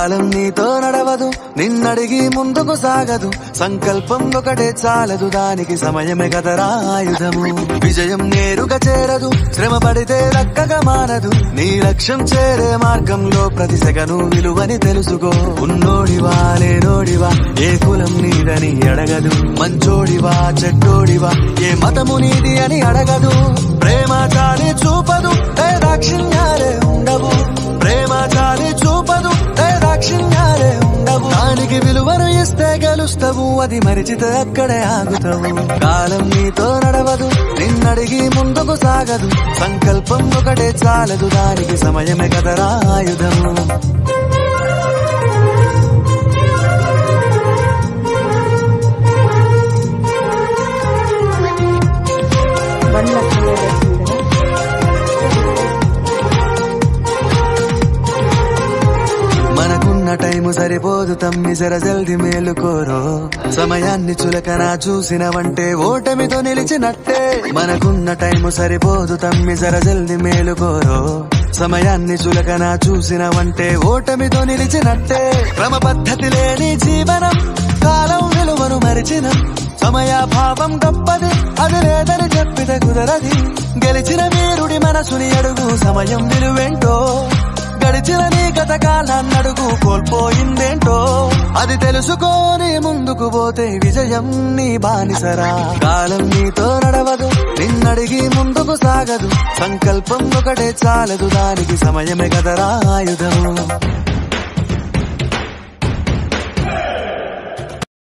కాలం నీతో నడవదు, నిన్నడిగి ముందుకు సాగదు. సంకల్పం ఒకటే చాలదు, దానికి సమయమే కదరా ఆయుధము. విజయం నేరుగా చేరదు, శ్రమ పడితే దక్కగా మానదు. నీ లక్ష్యం చేరే మార్గంలో ప్రతి సెకను విలువని తెలుసుకో. ఉన్నోడివా లేనోడివా, ఏ కులం నీదని అడగదు. మంచోడివా చెడ్డోడివా, ఏ మతము నీది అని అడగదు. ప్రేమ చాలి చూపదు, దాక్షిణ్యాలే ఉండవు. ప్రేమ చాలి చూపదు, దాక్షిణ్యాలే ఉండవు. దానికి విలువను ఇస్తే గెలుస్తావు, అది మరిచితే అక్కడే ఆగుతావు. కాలం నీతో నడవదు, నిన్నడిగి ముందుకు సాగదు. సంకల్పం ఒకటే చాలదు, దానికి సమయమే కదరా ఆయుధము. మనకున్న టైము సరిపోదు తమ్మి, జర జల్ది మేలుకోరో. సమయాన్ని చులకన చూసినవంటే ఓటమితో నిలిచినట్టే. మనకున్న టైము సరిపోదు తమ్మి, జర జల్ది మేలుకోరో. సమయాన్ని చులకన చూసినవంటే ఓటమితో నిలిచినట్టే. క్రమ పద్ధతి లేని జీవనం, కాలం విలువను మరిచిన. సమయాభావం గొప్పది, అది లేదని చెప్పితే కుదరది. గెలిచిన వీరుడి మనసుని అడుగు, సమయం విలువేంటో. గడిచిన నీ గత కాలాన్నడుగు, కోల్పోయిందేంటో. అది తెలుసుకోని ముందుకు పోతే విజయం నీ బానిసరా. కాలం నీతో నడవదు, నిన్నడిగి ముందుకు సాగదు. సంకల్పం ఒకటే చాలదు, దానికి సమయమే కదరా ఆయుధము.